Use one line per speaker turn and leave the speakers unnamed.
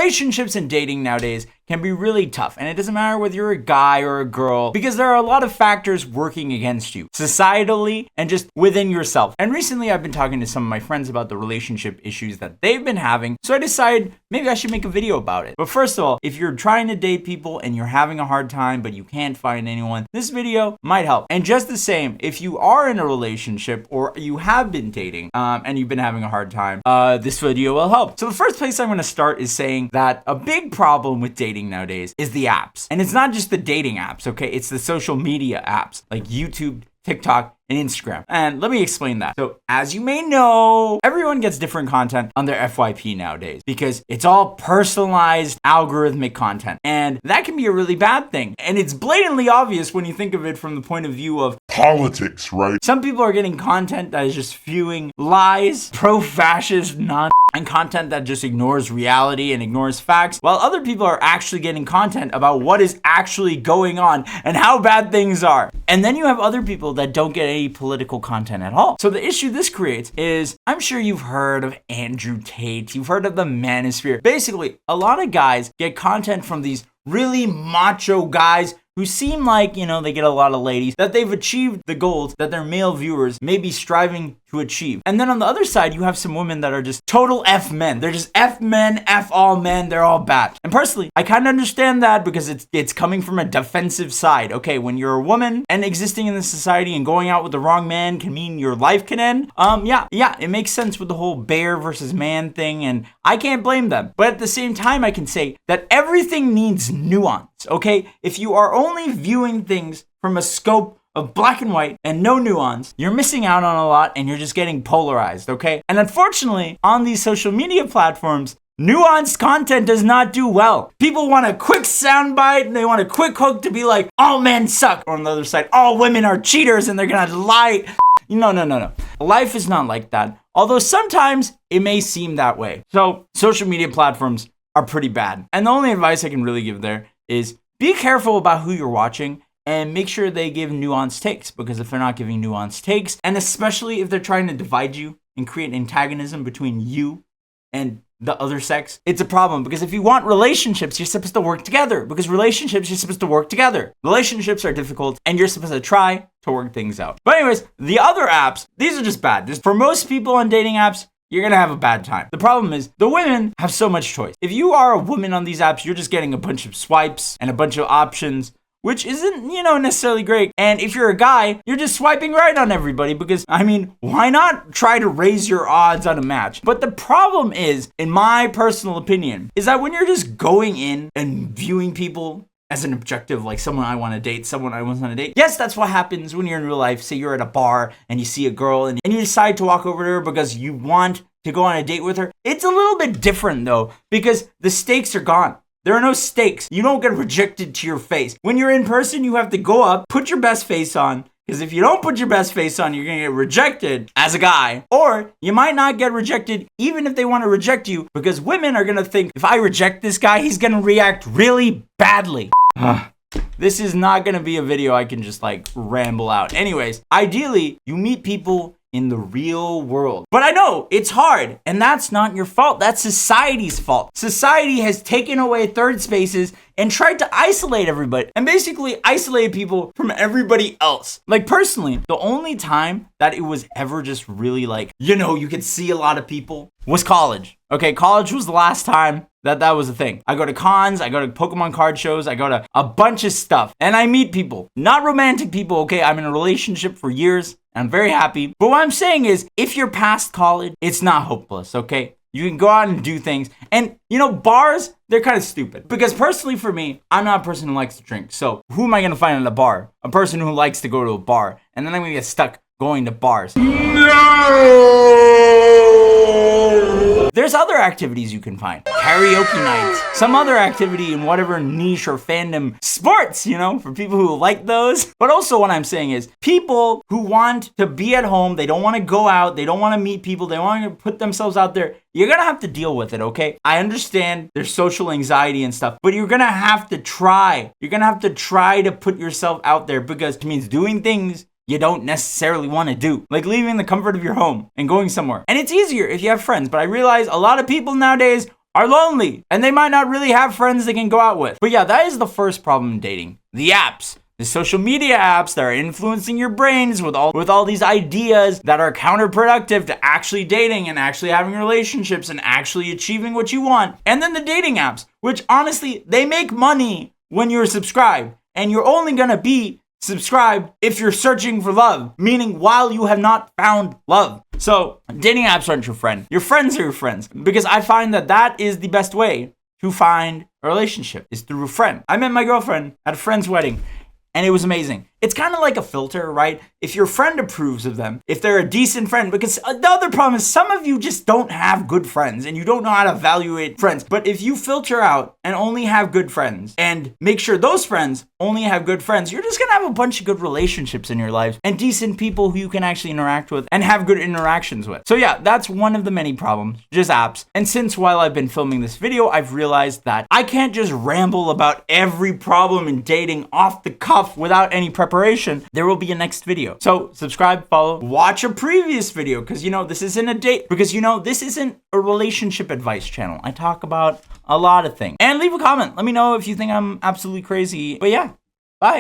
relationships and dating nowadays can be really tough, and it doesn't matter whether you're a guy or a girl, because there are a lot of factors working against you, societally and just within yourself. And recently I've been talking to some of my friends about the relationship issues that they've been having, so I decided maybe I should make a video about it. But first of all, if you're trying to date people and you're having a hard time but you can't find anyone, this video might help. And just the same, if you are in a relationship or you have been dating and you've been having a hard time, this video will help. So the first place I'm going to start is saying that a big problem with dating nowadays is the apps. And it's not just the dating apps, okay? It's the social media apps like YouTube, TikTok, and Instagram. And let me explain that. So as you may know, everyone gets different content on their FYP nowadays because it's all personalized algorithmic content. And that can be a really bad thing. And it's blatantly obvious when you think of it from the point of view of
politics, right?
Some people are getting content that is just spewing lies, pro-fascist nonsense, and content that just ignores reality and ignores facts, while other people are actually getting content about what is actually going on and how bad things are. And then you have other people that don't get any political content at all. So the issue this creates is, I'm sure you've heard of Andrew Tate, you've heard of the manosphere. Basically, a lot of guys get content from these really macho guys who seem like, they get a lot of ladies, that they've achieved the goals that their male viewers may be striving to achieve. And then on the other side, you have some women that are just total F men. They're just F men, F all men, they're all bad. And personally, I kind of understand that because it's coming from a defensive side. Okay, when you're a woman and existing in this society and going out with the wrong man can mean your life can end. Yeah, it makes sense with the whole bear versus man thing, and I can't blame them. But at the same time, I can say that everything needs nuance, okay? If you are only viewing things from a scope of black and white and no nuance, you're missing out on a lot and you're just getting polarized, okay? And unfortunately, on these social media platforms, nuanced content does not do well. People want a quick soundbite and they want a quick hook to be like, all men suck. Or on the other side, all women are cheaters and they're gonna lie. No. Life is not like that. Although sometimes it may seem that way. So social media platforms are pretty bad. And the only advice I can really give there is be careful about who you're watching and make sure they give nuanced takes, because if they're not giving nuanced takes, and especially if they're trying to divide you and create antagonism between you and the other sex, it's a problem. Because if you want relationships, you're supposed to work together. Because relationships, you're supposed to work together. Relationships are difficult and you're supposed to try to work things out. But anyways, the other apps, these are just bad. For most people on dating apps, you're gonna have a bad time. The problem is the women have so much choice. If you are a woman on these apps, you're just getting a bunch of swipes and a bunch of options, which isn't, necessarily great. And if you're a guy, you're just swiping right on everybody because, why not try to raise your odds on a match? But the problem is, in my personal opinion, is that when you're just going in and viewing people as an objective, like someone I want to date, someone I want to date. Yes, that's what happens when you're in real life. Say you're at a bar and you see a girl and you decide to walk over to her because you want to go on a date with her. It's a little bit different though, because the stakes are gone. There are no stakes. You don't get rejected to your face. When you're in person, you have to go up, put your best face on, because if you don't put your best face on, you're going to get rejected as a guy. Or you might not get rejected even if they want to reject you, because women are going to think, if I reject this guy, he's going to react really badly. This is not going to be a video I can just ramble out. Anyways, ideally, you meet people in the real world. But I know it's hard, and that's not your fault. That's society's fault. Society has taken away third spaces and tried to isolate everybody and basically isolate people from everybody else. Personally, the only time that it was ever just really you could see a lot of people was college. Okay, college was the last time that was a thing. I go to cons, I go to Pokemon card shows, I go to a bunch of stuff, and I meet people. Not romantic people, okay? I'm in a relationship for years, and I'm very happy. But what I'm saying is, if you're past college, it's not hopeless, okay? You can go out and do things. And, bars, they're kind of stupid. Because personally for me, I'm not a person who likes to drink. So who am I going to find at a bar? A person who likes to go to a bar. And then I'm going to get stuck going to bars. No! There's other activities you can find. Karaoke nights. Some other activity in whatever niche or fandom. Sports, for people who like those. But also what I'm saying is people who want to be at home, they don't want to go out, they don't want to meet people, they want to put themselves out there. You're going to have to deal with it, okay? I understand there's social anxiety and stuff, but you're going to have to try. You're going to have to try to put yourself out there because it means doing things you don't necessarily want to do, like leaving the comfort of your home and going somewhere. And it's easier if you have friends, but I realize a lot of people nowadays are lonely and they might not really have friends they can go out with. But yeah, that is the first problem in dating. The apps. The social media apps that are influencing your brains with all these ideas that are counterproductive to actually dating and actually having relationships and actually achieving what you want. And then the dating apps, which honestly, they make money when you're subscribed. And you're only gonna be subscribed if you're searching for love, meaning while you have not found love. So dating apps aren't your friend. Your friends are your friends, because I find that is the best way to find a relationship, is through a friend. I met my girlfriend at a friend's wedding, and it was amazing. It's kind of like a filter, right? If your friend approves of them, if they're a decent friend, because the other problem is some of you just don't have good friends and you don't know how to evaluate friends. But if you filter out and only have good friends and make sure those friends only have good friends, you're just gonna have a bunch of good relationships in your life and decent people who you can actually interact with and have good interactions with. So yeah, that's one of the many problems, just apps. And since while I've been filming this video, I've realized that I can't just ramble about every problem in dating off the cuff without any preparation. There will be a next video. So subscribe, follow, watch a previous video, because this isn't a date, because this isn't a relationship advice channel. I talk about a lot of things. And leave a comment. Let me know if you think I'm absolutely crazy. But yeah,